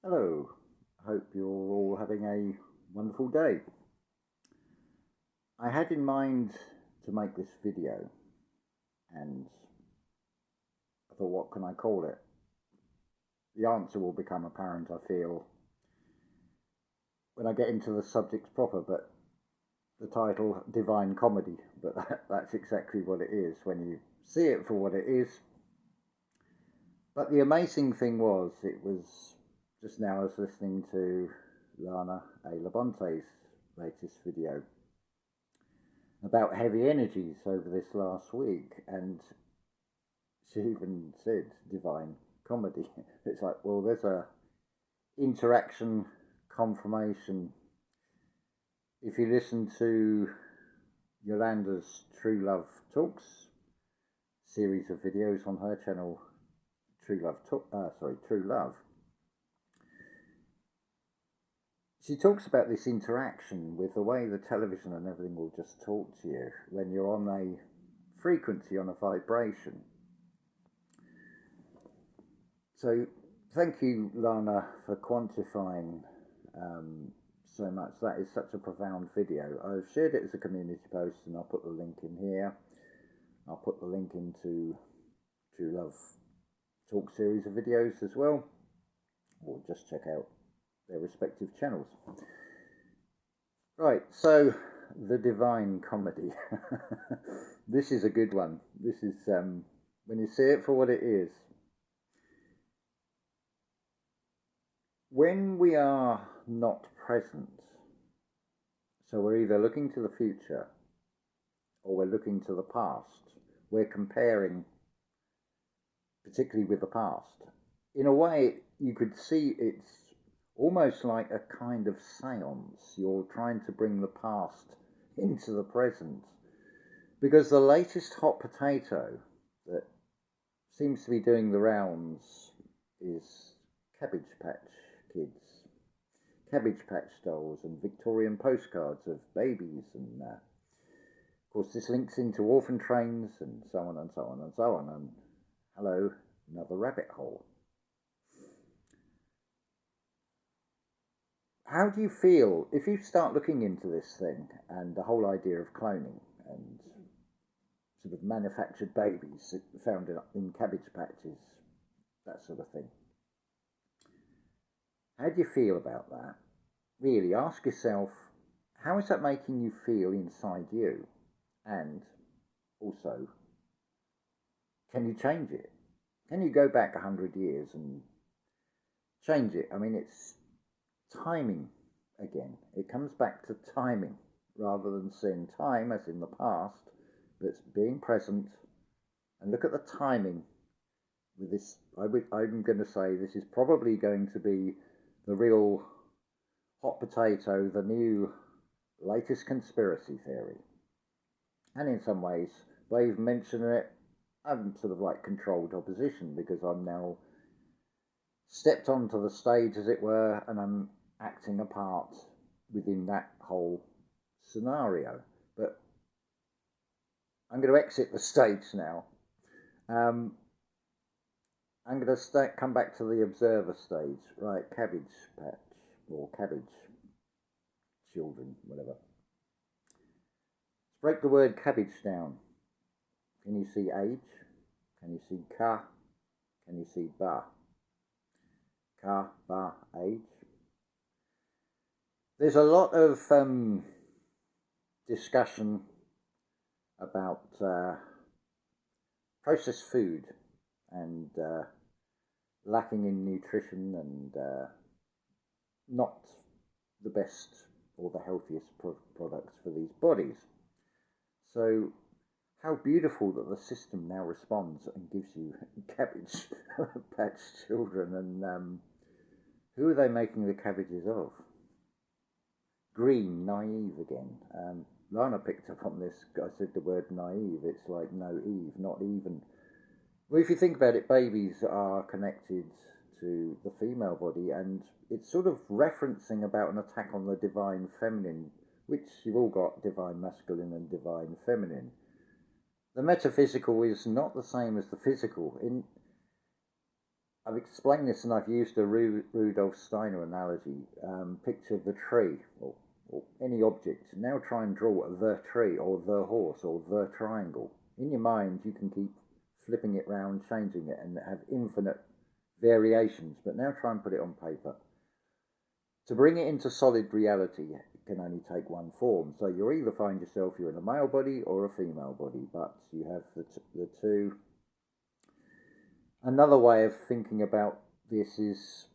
Hello, hope you're all having a wonderful day. I had in mind to make this video and I thought, what can I call it? The answer will become apparent, I feel, when I get into the subjects proper, but the title, Divine Comedy, but that's exactly what it is when you see it for what it is. But the amazing thing was, it was just now I was listening to Lana A LaBonte's latest video about heavy energies over this last week, and she even said divine comedy. It's like, well, there's a interaction confirmation. If you listen to Yolanda's TrueLove Talks series of videos on her channel, True Love, she talks about this interaction with the way the television and everything will just talk to you when you're on a frequency, on a vibration. So thank you, Lana, for quantifying so much. That is such a profound video. I've shared it as a community post and I'll put the link in here. I'll put the link into TrueLove Talk series of videos as well, or just check out their respective channels. Right, so the divine comedy. This is a good one. This is, when you see it for what it is, when we are not present, so we're either looking to the future or we're looking to the past, we're comparing, particularly with the past. In a way, you could see it's almost like a kind of seance. You're trying to bring the past into the present, because the latest hot potato that seems to be doing the rounds is Cabbage Patch Kids, Cabbage Patch dolls and Victorian postcards of babies, and of course this links into orphan trains and so on and so on and so on, and hello, another rabbit hole. How do you feel if you start looking into this thing and the whole idea of cloning and sort of manufactured babies found in cabbage patches, that sort of thing? How do you feel about that? Really, ask yourself, how is that making you feel inside you? And also, can you change it? Can you go back 100 years and change it? I mean, it's timing again. It comes back to timing rather than seeing time as in the past, but it's being present and look at the timing with this. I'm going to say this is probably going to be the real hot potato, the new latest conspiracy theory. And in some ways, they've mentioned it, I'm sort of like controlled opposition, because I'm now stepped onto the stage, as it were, and I'm acting a part within that whole scenario. But I'm going to exit the stage now. I'm going to come back to the observer stage. Right, Cabbage Patch, or Cabbage Children, whatever. Let's break the word cabbage down. Can you see age? Can you see ka? Can you see ba? Ka, ba, age. There's a lot of discussion about processed food and lacking in nutrition and not the best or the healthiest products for these bodies. So how beautiful that the system now responds and gives you cabbage patch children. And who are they making the cabbages of? Green, naive again. Lana picked up on this. I said the word naive. It's like no Eve, not even. Well, if you think about it, babies are connected to the female body, and it's sort of referencing about an attack on the divine feminine, which you've all got divine masculine and divine feminine. The metaphysical is not the same as the physical. I've explained this and I've used a Rudolf Steiner analogy. Picture the tree or any object. Now try and draw the tree or the horse or the triangle. In your mind, you can keep flipping it round, changing it, and have infinite variations. But now try and put it on paper. To bring it into solid reality, it can only take one form. So you either find yourself you're in a male body or a female body, but you have the two. Another way of thinking about this is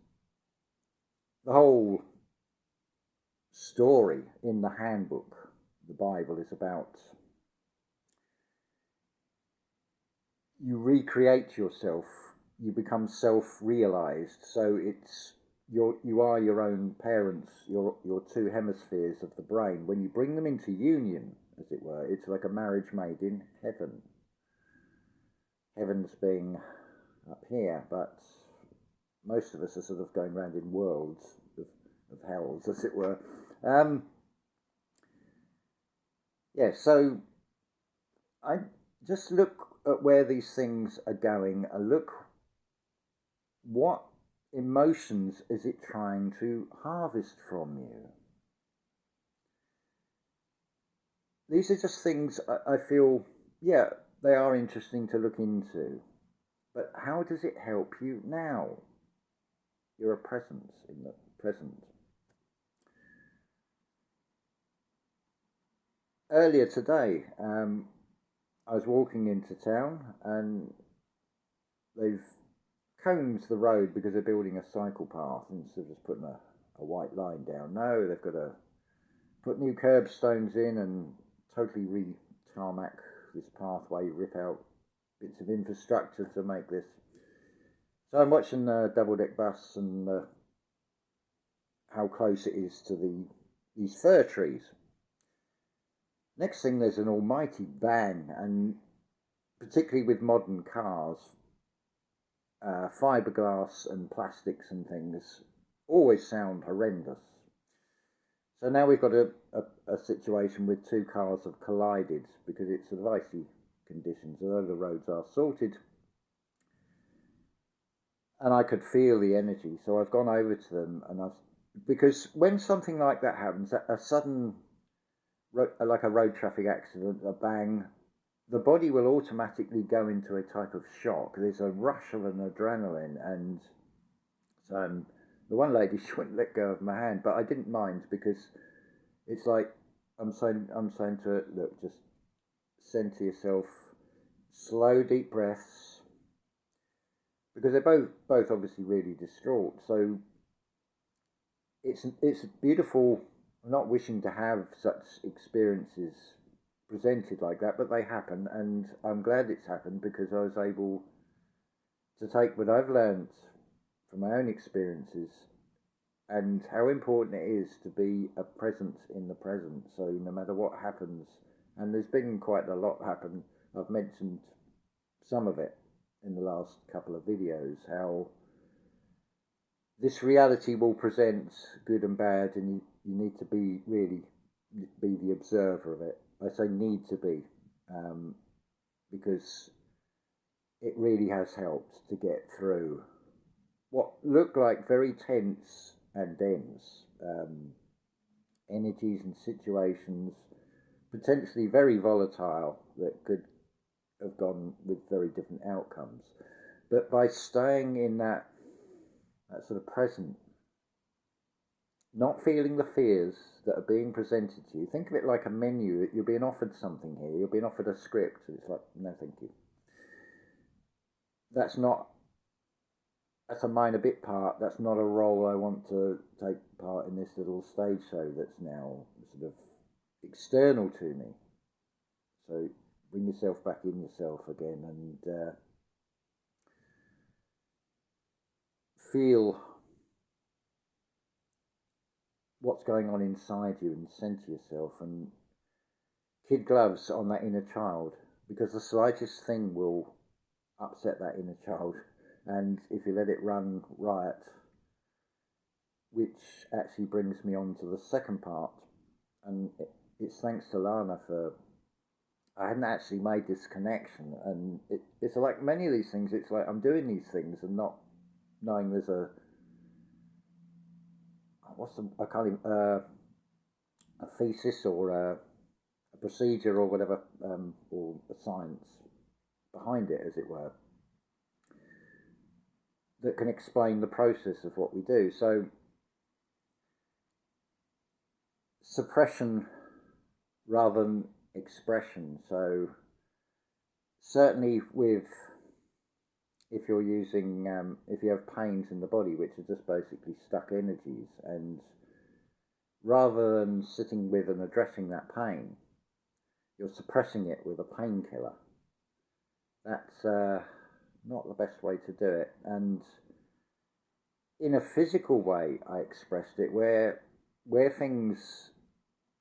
the whole story in the handbook, the Bible, is about you recreate yourself, you become self-realized. So it's you are your own parents, your two hemispheres of the brain. When you bring them into union, as it were, it's like a marriage made in heaven. Heaven's being up here, but most of us are sort of going around in worlds of hells, as it were. So I just look at where these things are going, and look what emotions is it trying to harvest from you. These are just things I feel, they are interesting to look into. But how does it help you now? You're a presence in the present. Earlier today, I was walking into town and they've combed the road because they're building a cycle path instead of just putting a white line down. No, they've got to put new curbstones in and totally re-tarmac this pathway, rip out bits of infrastructure to make this. So I'm watching the double-deck bus and how close it is to these fir trees. Next thing, there's an almighty bang, and particularly with modern cars, fiberglass and plastics and things always sound horrendous. So now we've got a situation with two cars have collided because it's sort of icy conditions, although the roads are sorted. And I could feel the energy, so I've gone over to them, and because when something like that happens, a sudden, like a road traffic accident, a bang, the body will automatically go into a type of shock. There's a rush of an adrenaline, and the one lady, she wouldn't let go of my hand, but I didn't mind because it's like I'm saying to her, look, just send to yourself slow, deep breaths, because they're both obviously really distraught. So it's beautiful. I'm not wishing to have such experiences presented like that, but they happen, and I'm glad it's happened because I was able to take what I've learned from my own experiences and how important it is to be a presence in the present. So no matter what happens, and there's been quite a lot happen, I've mentioned some of it in the last couple of videos, how this reality will present good and bad, and you need to be the observer of it. I say need to be, because it really has helped to get through what looked like very tense and dense energies and situations, potentially very volatile, that could have gone with very different outcomes. But by staying in that sort of present, not feeling the fears that are being presented to you, think of it like a menu. That you're being offered something here, you're being offered a script, and it's like, no thank you. That's a minor bit part. That's not a role I want to take part in this little stage show that's now sort of external to me. So bring yourself back in yourself again and feel what's going on inside you and center yourself, and kid gloves on that inner child, because the slightest thing will upset that inner child. And if you let it run riot, which actually brings me on to the second part, and it's thanks to Lana for, I hadn't actually made this connection, and it's like many of these things, it's like I'm doing these things and not knowing there's I can't even, a thesis or a procedure or whatever, or a science behind it, as it were, that can explain the process of what we do. So suppression rather than expression. So certainly with, if you're using, if you have pains in the body, which are just basically stuck energies, and rather than sitting with and addressing that pain, you're suppressing it with a painkiller. That's not the best way to do it. And in a physical way, I expressed it where things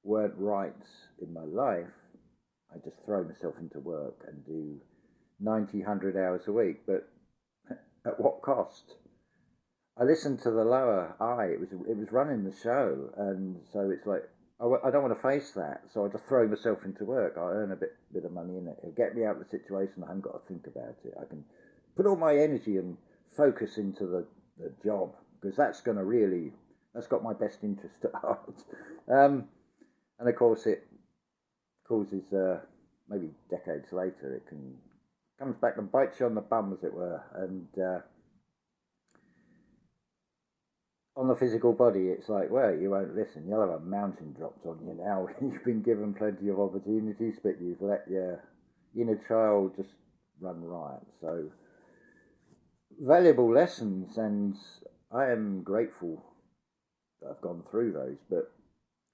weren't right in my life. I just throw myself into work and do 90, 100 hours a week, but at what cost? I listened to the lower I. It was running the show, and so it's like I don't want to face that, so I just throw myself into work. I earn a bit of money in it. It'll get me out of the situation. I haven't got to think about it. I can put all my energy and focus into the job, because that's got my best interest at heart. And of course, it causes maybe decades later, it comes back and bites you on the bum, as it were, and on the physical body, it's like, well, you won't listen. You'll have a mountain dropped on you now. You've been given plenty of opportunities, but you've let your inner child just run riot. So, valuable lessons, and I am grateful that I've gone through those. But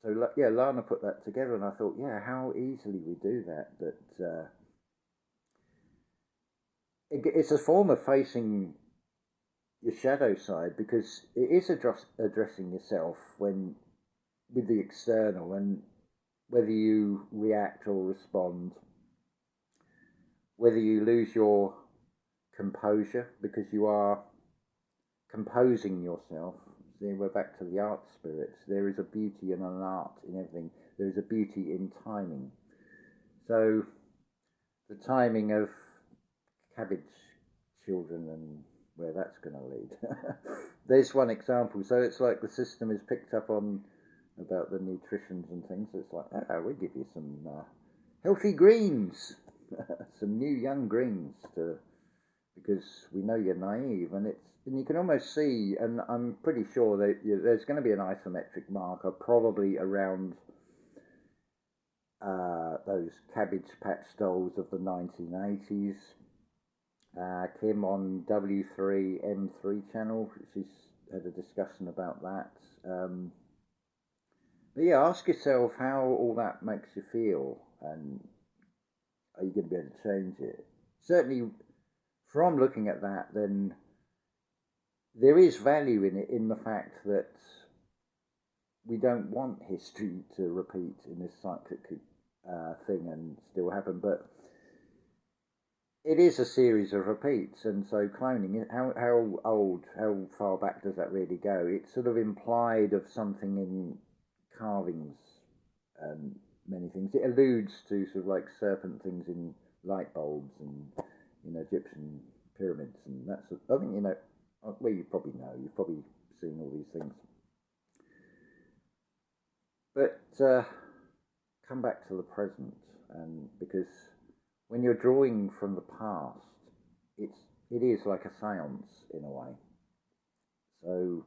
so, yeah, Lana put that together, and I thought, yeah, how easily we do that. That it's a form of facing your shadow side, because it is addressing yourself when with the external, and whether you react or respond, whether you lose your composure because you are composing yourself. See, we're back to the art spirits. There is a beauty and an art in everything. There is a beauty in timing. So the timing of cabbage children and where that's going to lead. There's one example. So it's like the system is picked up on about the nutritions and things. So it's like, we give you some healthy greens, some new young greens, because we know you're naive, and you can almost see, and I'm pretty sure that there's going to be an isometric marker probably around those Cabbage Patch dolls of the 1980s. Kim on W3 M3 channel, she's had a discussion about that. But yeah, ask yourself how all that makes you feel, and are you going to be able to change it? Certainly, from looking at that, then there is value in it, in the fact that we don't want history to repeat in this cyclic thing and still happen, but it is a series of repeats. And so cloning, how far back does that really go? It's sort of implied of something in carvings and many things. It alludes to sort of like serpent things in light bulbs and in Egyptian pyramids and that sort of, I think, well, you probably know, you've probably seen all these things. But come back to the present, and because when you're drawing from the past, it is like a seance in a way. So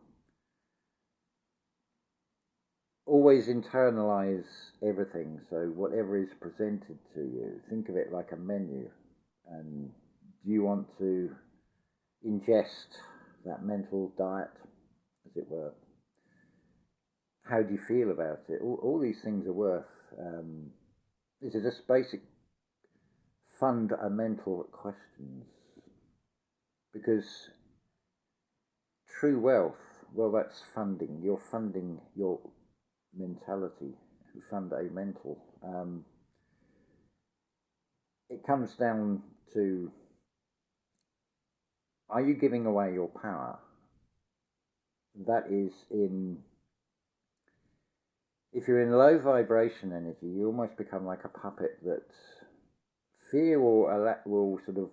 always internalize everything. So whatever is presented to you, think of it like a menu. And do you want to ingest that mental diet, as it were? How do you feel about it? All these things are worth. These are just basic fundamental questions, because true wealth, well, that's funding. You're funding your mentality, fundamental. It comes down to, are you giving away your power? That is if you're in low vibration energy, you almost become like a puppet that fear will sort of,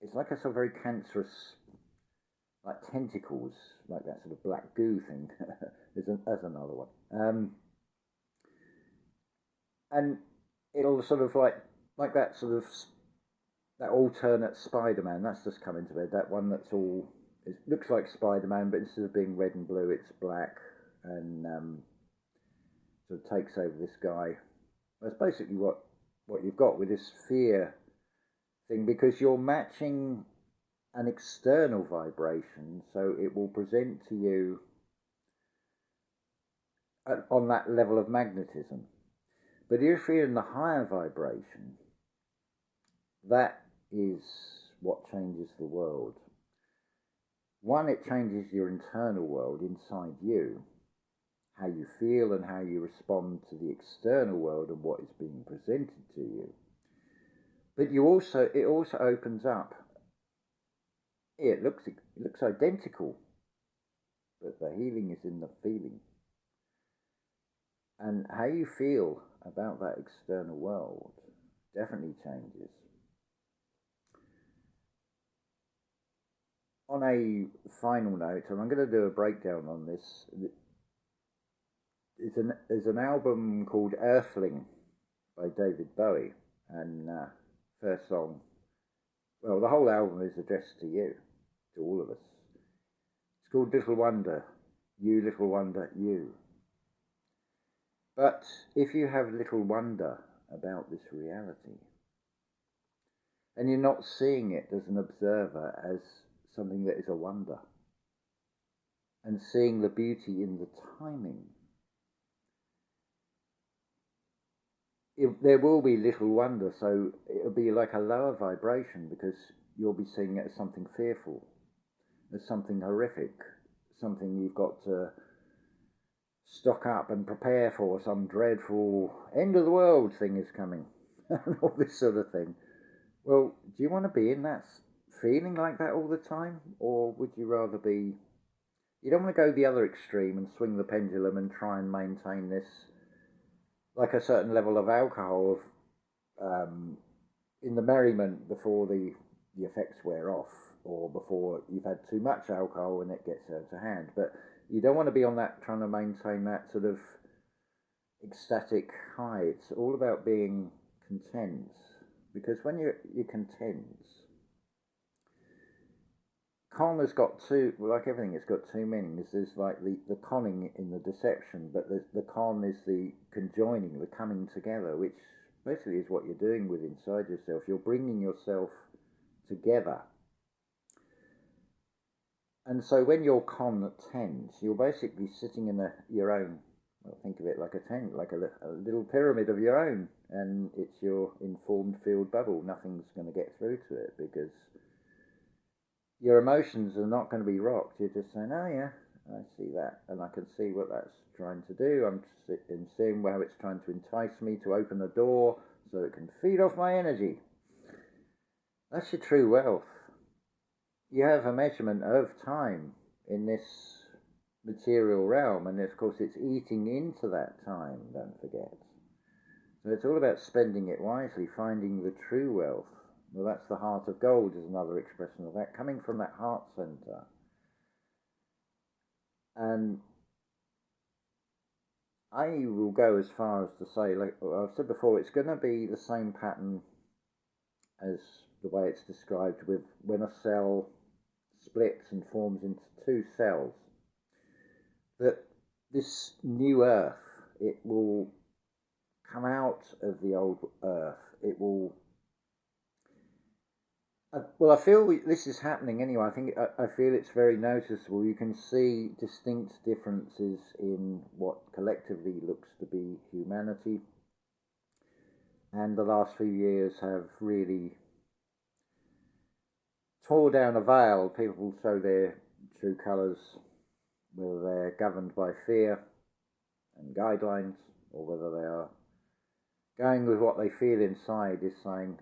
it's like a sort of very cancerous like tentacles, like that sort of black goo thing. There's another one. And it'll sort of like that sort of that alternate Spider-Man. That's just come into bed. That one that's all it looks like Spider-Man, but instead of being red and blue, it's black, and sort of takes over this guy. That's basically what you've got with this fear thing, because you're matching an external vibration, so it will present to you on that level of magnetism. But if you're in the higher vibration, that is what changes the world. One, it changes your internal world inside you, how you feel and how you respond to the external world and what is being presented to you. But it also opens up. It looks identical, but the healing is in the feeling. And how you feel about that external world definitely changes. On a final note, and I'm going to do a breakdown on this, there's an album called Earthling by David Bowie, and first song, well, the whole album is addressed to you, to all of us. It's called Little Wonder, You Little Wonder, You. But if you have little wonder about this reality, and you're not seeing it as an observer, as something that is a wonder, and seeing the beauty in the timing, there will be little wonder, so it'll be like a lower vibration, because you'll be seeing it as something fearful, as something horrific, something you've got to stock up and prepare for, some dreadful end of the world thing is coming, and all this sort of thing. Well, do you want to be in that feeling like that all the time, or would you rather be? You don't want to go the other extreme and swing the pendulum and try and maintain this, like a certain level of alcohol in the merriment before the effects wear off, or before you've had too much alcohol and it gets out of hand. But you don't want to be on that, trying to maintain that sort of ecstatic high. It's all about being content, because when you're content, con has got two, like everything, it's got two meanings. There's like the conning in the deception, but the con is the conjoining, the coming together, which basically is what you're doing with inside yourself. You're bringing yourself together. And so when you're content, you're basically sitting in your own, well, think of it like a tent, like a little pyramid of your own, and it's your informed field bubble. Nothing's going to get through to it, because your emotions are not going to be rocked. You're just saying, oh yeah, I see that, and I can see what that's trying to do. I'm seeing how it's trying to entice me to open the door so it can feed off my energy. That's your true wealth. You have a measurement of time in this material realm, and of course it's eating into that time, don't forget. So it's all about spending it wisely, finding the true wealth. Well, that's the heart of gold, is another expression of that, coming from that heart center. And I will go as far as to say, like I've said before, it's going to be the same pattern as the way it's described, with when a cell splits and forms into two cells. That this new earth, it will come out of the old earth. It will. Well, I feel this is happening anyway. I feel it's very noticeable. You can see distinct differences in what collectively looks to be humanity. And the last few years have really tore down a veil. People show their true colours, whether they're governed by fear and guidelines, or whether they are going with what they feel inside, is saying,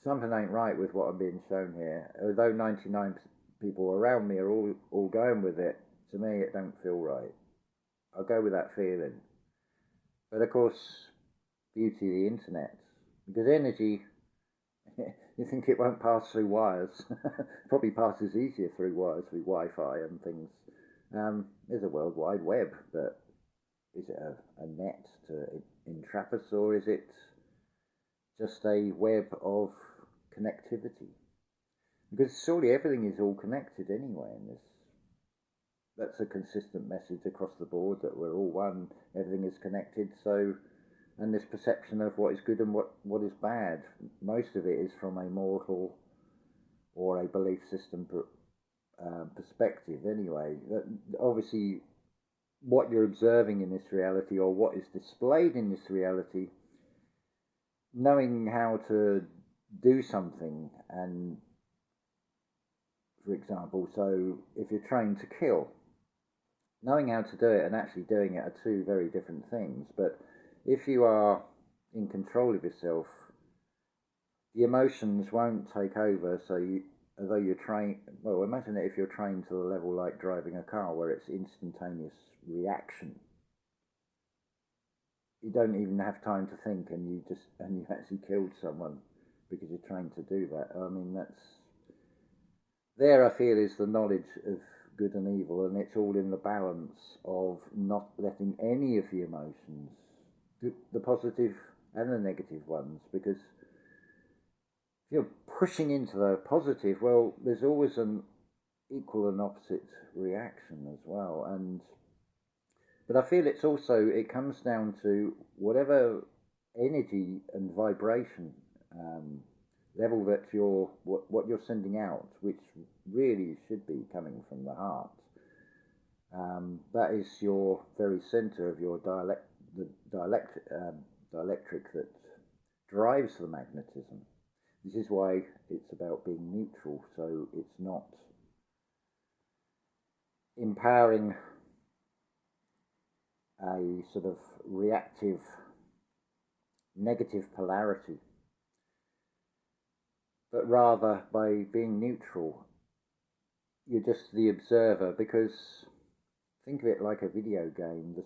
something ain't right with what I'm being shown here. Although 99 people around me are all going with it, to me it don't feel right. I'll go with that feeling. But of course, beauty of the internet, because energy, You think it won't pass through wires. Probably passes easier through wires, through Wi-Fi and things. There's a World Wide Web, but is it a net to entrap us, or is it just a web of connectivity? Because surely everything is all connected anyway in this. That's a consistent message across the board, that we're all one, everything is connected. So, and this perception of what is good and what is bad, most of it is from a mortal or a belief system perspective anyway. Obviously, what you're observing in this reality, or what is displayed in this reality, knowing how to do something, and for example, so if you're trained to kill, knowing how to do it and actually doing it are two very different things. But if you are in control of yourself, the emotions won't take over. So although you're trained, well, imagine it if you're trained to the level like driving a car, where it's instantaneous reaction. You don't even have time to think, and you actually killed someone because you're trained to do that. I mean, there I feel is the knowledge of good and evil, and it's all in the balance of not letting any of the emotions, the positive and the negative ones, because if you're pushing into the positive, well, there's always an equal and opposite reaction as well. But I feel it's also, it comes down to whatever energy and vibration level that what you're sending out, which really should be coming from the heart. That is your very center of your dielectric that drives the magnetism. This is why it's about being neutral, so it's not empowering a sort of reactive negative polarity, but rather by being neutral, you're just the observer. Because think of it like a video game.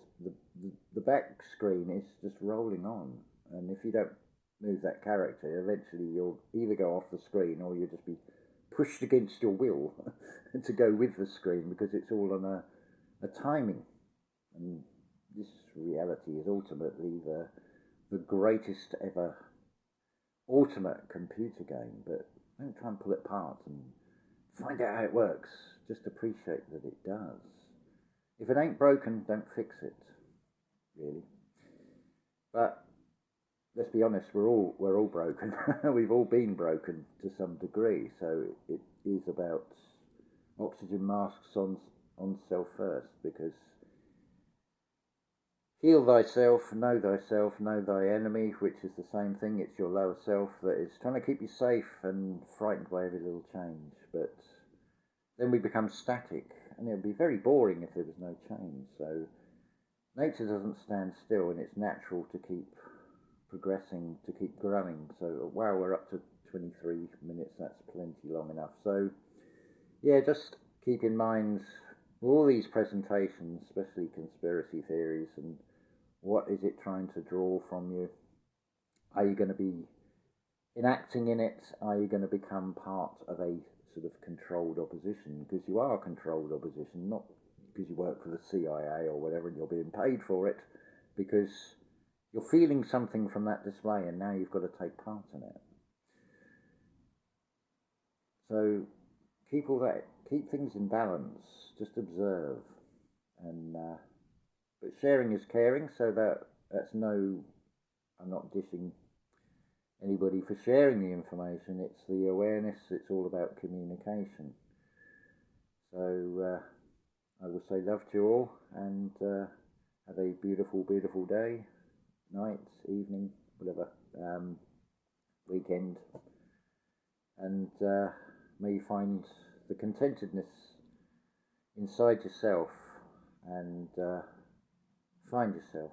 The back screen is just rolling on, and if you don't move that character, eventually you'll either go off the screen, or you'll just be pushed against your will to go with the screen, because it's all on a timing. And this reality is ultimately the greatest ever ultimate computer game. But don't try and pull it apart and find out how it works. Just appreciate that it does. If it ain't broken, don't fix it, really. But let's be honest, we're all broken. We've all been broken to some degree. So it is about oxygen masks on self first, because heal thyself, know thy enemy, which is the same thing. It's your lower self that is trying to keep you safe and frightened by every little change. But then we become static, and it would be very boring if there was no change. So nature doesn't stand still, and it's natural to keep progressing, to keep growing. So wow, we're up to 23 minutes. That's plenty long enough. So yeah, just keep in mind all these presentations, especially conspiracy theories, and what is it trying to draw from you? Are you going to be enacting in it? Are you going to become part of a sort of controlled opposition? Because you are controlled opposition, not because you work for the CIA or whatever and you're being paid for it, because you're feeling something from that display, and now you've got to take part in it. So keep things in balance. Just observe, and but sharing is caring. So that's no, I'm not dishing anybody for sharing the information. It's the awareness. It's all about communication. So I will say love to you all, and have a beautiful, beautiful day, night, evening, whatever, weekend, and may you find the contentedness inside yourself, and find yourself.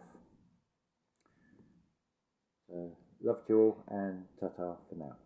So love to you all, and ta-ta for now.